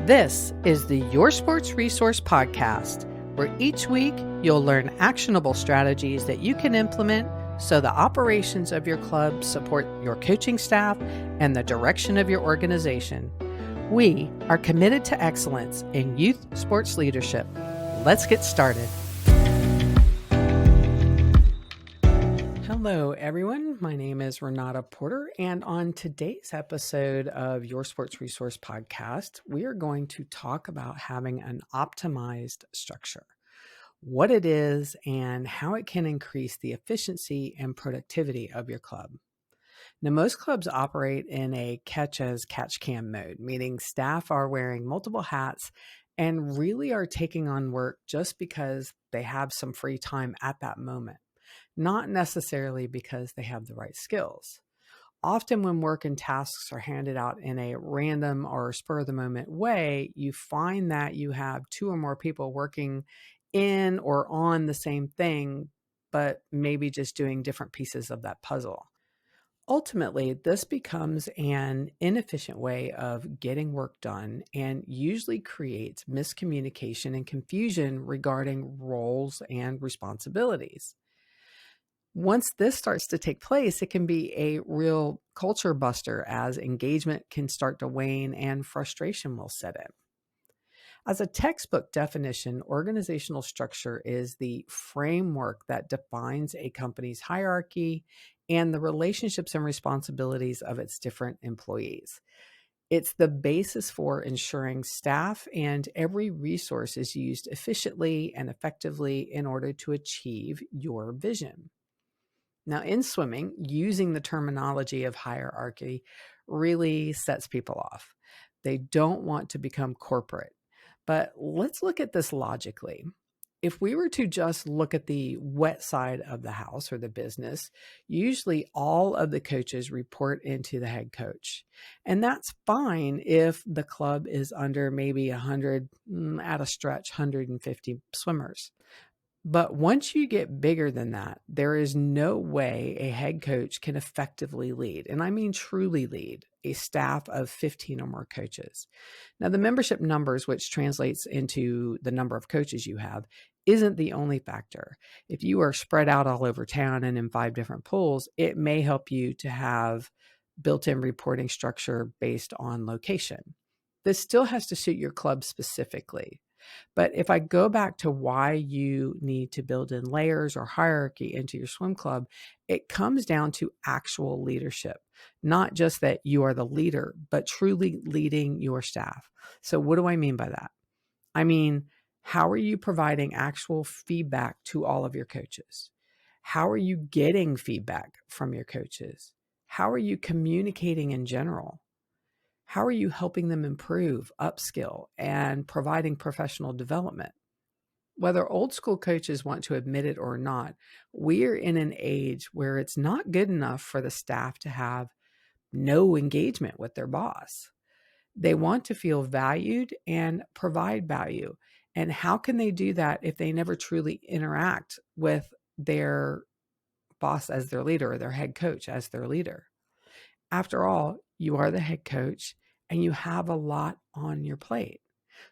This is the Your Sports Resource Podcast, where each week you'll learn actionable strategies that you can implement so the operations of your club support your coaching staff and the direction of your organization. We are committed to excellence in youth sports leadership. Let's get started. Hello, everyone. My name is Renata Porter, and on today's episode of Your Sports Resource Podcast, we are going to talk about having an optimized structure, what it is, and how it can increase the efficiency and productivity of your club. Now, most clubs operate in a catch-as-catch-can mode, meaning staff are wearing multiple hats and really are taking on work just because they have some free time at that moment, not necessarily because they have the right skills. Often when work and tasks are handed out in a random or spur-of-the-moment way, you find that you have two or more people working in or on the same thing, but maybe just doing different pieces of that puzzle. Ultimately, this becomes an inefficient way of getting work done and usually creates miscommunication and confusion regarding roles and responsibilities. Once this starts to take place, it can be a real culture buster as engagement can start to wane and frustration will set in. As a textbook definition, organizational structure is the framework that defines a company's hierarchy and the relationships and responsibilities of its different employees. It's the basis for ensuring staff and every resource is used efficiently and effectively in order to achieve your vision. Now, in swimming, using the terminology of hierarchy really sets people off. They don't want to become corporate. But let's look at this logically. If we were to just look at the wet side of the house or the business, usually all of the coaches report into the head coach. And that's fine if the club is under maybe 100, at a stretch, 150 swimmers. But once you get bigger than that, there is no way a head coach can effectively lead, and I mean truly lead, a staff of 15 or more coaches. Now, the membership numbers, which translates into the number of coaches you have, isn't the only factor. If you are spread out all over town and in 5 different pools, it may help you to have built-in reporting structure based on location. This still has to suit your club specifically. But if I go back to why you need to build in layers or hierarchy into your swim club, it comes down to actual leadership, not just that you are the leader, but truly leading your staff. So what do I mean by that? I mean, how are you providing actual feedback to all of your coaches? How are you getting feedback from your coaches? How are you communicating in general? How are you helping them improve, upskill, and providing professional development? Whether old school coaches want to admit it or not, we're in an age where it's not good enough for the staff to have no engagement with their boss. They want to feel valued and provide value. And how can they do that if they never truly interact with their boss as their leader or their head coach as their leader? After all, you are the head coach and you have a lot on your plate.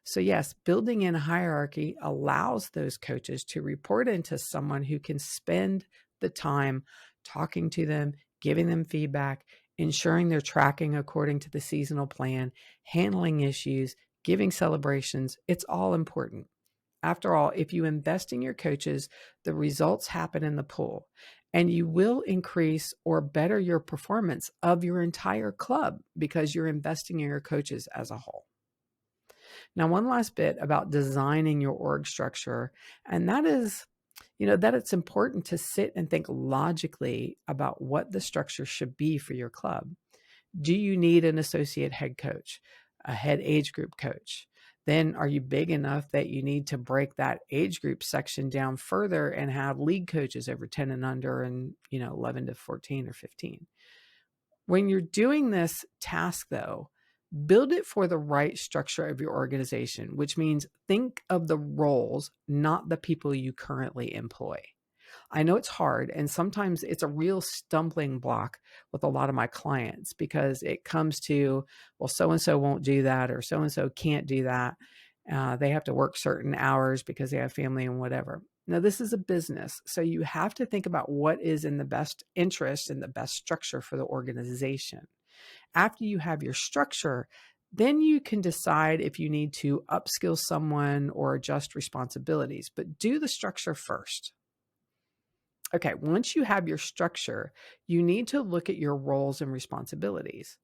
So yes, building in hierarchy allows those coaches to report into someone who can spend the time talking to them, giving them feedback, ensuring they're tracking according to the seasonal plan, handling issues, giving celebrations. It's all important. After all, if you invest in your coaches, the results happen in the pool, and you will increase or better your performance of your entire club because you're investing in your coaches as a whole. Now, one last bit about designing your org structure, and that is, that it's important to sit and think logically about what the structure should be for your club. Do you need an associate head coach, a head age group coach? Then are you big enough that you need to break that age group section down further and have league coaches over 10 and under and, 11 to 14 or 15? When you're doing this task, though, build it for the right structure of your organization, which means think of the roles, not the people you currently employ. I know it's hard, and sometimes it's a real stumbling block with a lot of my clients because it comes to, well, so and so won't do that, or so and so can't do that. They have to work certain hours because they have family and whatever. Now, this is a business, so you have to think about what is in the best interest and the best structure for the organization. After you have your structure, then you can decide if you need to upskill someone or adjust responsibilities, but do the structure first. Okay, once you have your structure, you need to look at your roles and responsibilities.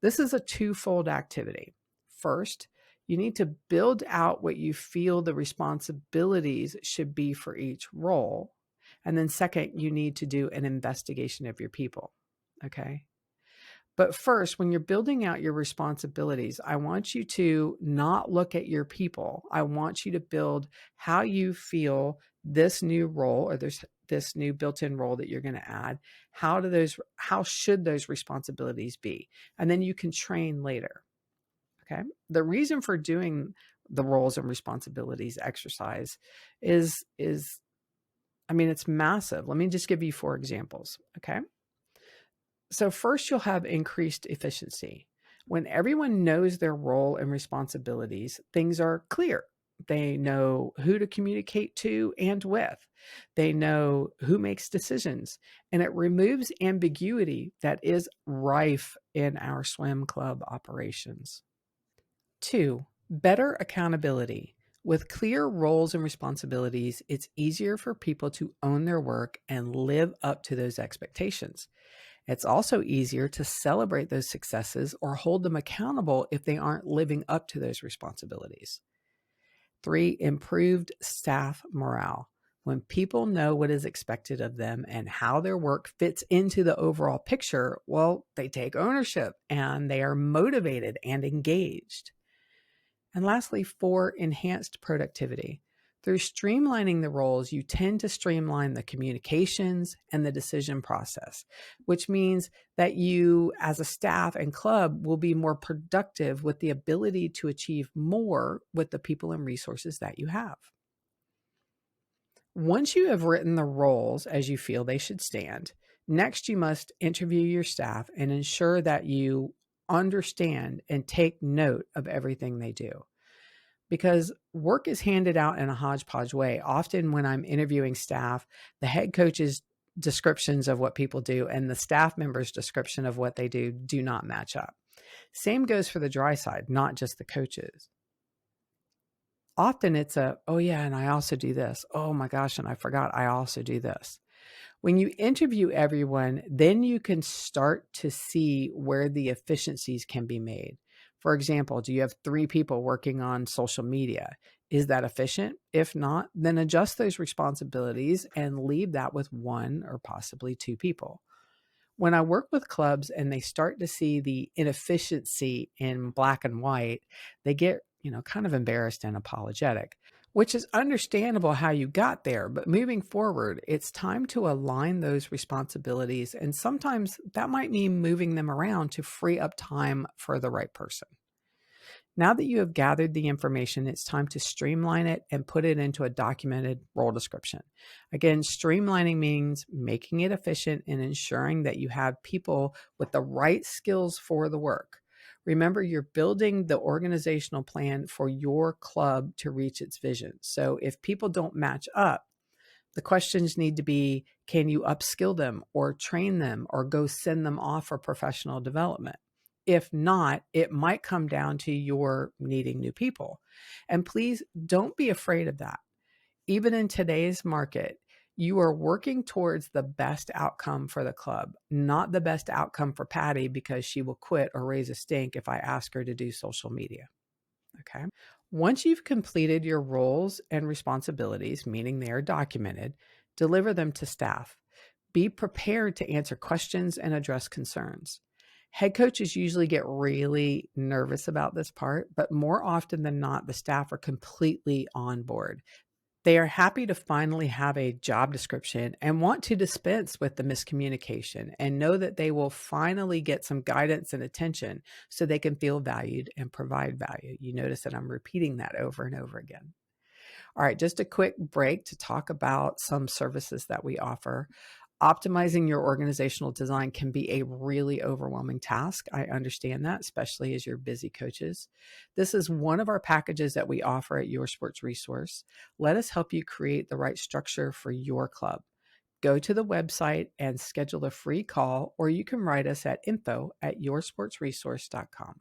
This is a twofold activity. First, you need to build out what you feel the responsibilities should be for each role. And then, second, you need to do an investigation of your people. Okay. But first, when you're building out your responsibilities, I want you to not look at your people. I want you to build how you feel this new role or this new built-in role that you're going to add. How should those responsibilities be? And then you can train later. Okay. The reason for doing the roles and responsibilities exercise is I mean, it's massive. Let me just give you 4 examples. Okay. So first, you'll have increased efficiency. When everyone knows their role and responsibilities, things are clear. They know who to communicate to and with. They know who makes decisions, and it removes ambiguity that is rife in our swim club operations. 2, better accountability. With clear roles and responsibilities, it's easier for people to own their work and live up to those expectations. It's also easier to celebrate those successes or hold them accountable if they aren't living up to those responsibilities. 3, improved staff morale. When people know what is expected of them and how their work fits into the overall picture, well, they take ownership and they are motivated and engaged. And lastly, 4, enhanced productivity. Through streamlining the roles, you tend to streamline the communications and the decision process, which means that you, as a staff and club, will be more productive with the ability to achieve more with the people and resources that you have. Once you have written the roles as you feel they should stand, next you must interview your staff and ensure that you understand and take note of everything they do, because work is handed out in a hodgepodge way. Often when I'm interviewing staff, the head coach's descriptions of what people do and the staff member's description of what they do not match up. Same goes for the dry side, not just the coaches. Often it's oh yeah, and I also do this. Oh my gosh, and I forgot I also do this. When you interview everyone, then you can start to see where the efficiencies can be made. For example, do you have 3 people working on social media? Is that efficient? If not, then adjust those responsibilities and leave that with 1 or possibly 2 people. When I work with clubs and they start to see the inefficiency in black and white, they get, kind of embarrassed and apologetic, which is understandable how you got there. But moving forward, it's time to align those responsibilities. And sometimes that might mean moving them around to free up time for the right person. Now that you have gathered the information, it's time to streamline it and put it into a documented role description. Again, streamlining means making it efficient and ensuring that you have people with the right skills for the work. Remember, you're building the organizational plan for your club to reach its vision. So if people don't match up, the questions need to be, can you upskill them or train them or go send them off for professional development? If not, it might come down to your needing new people. And please don't be afraid of that. Even in today's market, you are working towards the best outcome for the club, not the best outcome for Patty because she will quit or raise a stink if I ask her to do social media. Okay. Once you've completed your roles and responsibilities, meaning they are documented, deliver them to staff. Be prepared to answer questions and address concerns. Head coaches usually get really nervous about this part, but more often than not, the staff are completely on board. They are happy to finally have a job description and want to dispense with the miscommunication and know that they will finally get some guidance and attention so they can feel valued and provide value. You notice that I'm repeating that over and over again. All right, just a quick break to talk about some services that we offer. Optimizing your organizational design can be a really overwhelming task. I understand that, especially as you're busy coaches. This is one of our packages that we offer at Your Sports Resource. Let us help you create the right structure for your club. Go to the website and schedule a free call, or you can write us at info@yoursportsresource.com.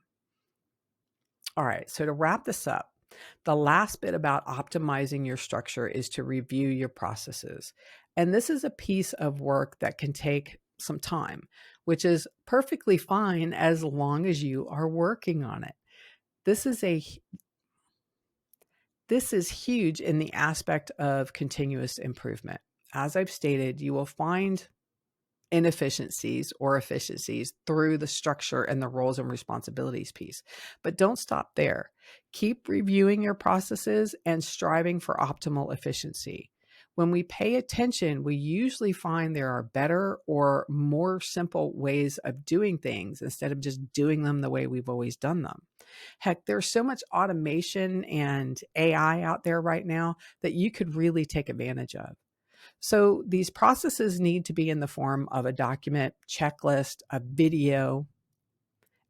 All right, so to wrap this up, the last bit about optimizing your structure is to review your processes. And this is a piece of work that can take some time, which is perfectly fine as long as you are working on it. This is huge in the aspect of continuous improvement. As I've stated, you will find inefficiencies or efficiencies through the structure and the roles and responsibilities piece. But don't stop there. Keep reviewing your processes and striving for optimal efficiency. When we pay attention, we usually find there are better or more simple ways of doing things instead of just doing them the way we've always done them. Heck, there's so much automation and AI out there right now that you could really take advantage of. So these processes need to be in the form of a document, checklist, a video,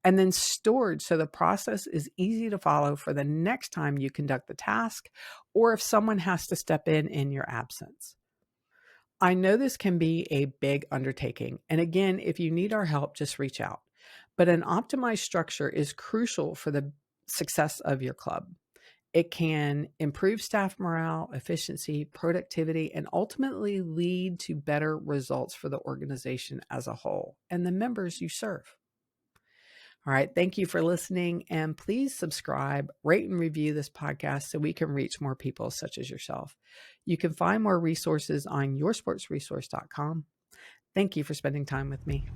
and then stored so the process is easy to follow for the next time you conduct the task or if someone has to step in your absence. I know this can be a big undertaking. And again, if you need our help, just reach out. But an optimized structure is crucial for the success of your club. It can improve staff morale, efficiency, productivity, and ultimately lead to better results for the organization as a whole and the members you serve. All right. Thank you for listening. And please subscribe, rate, and review this podcast so we can reach more people such as yourself. You can find more resources on yoursportsresource.com. Thank you for spending time with me.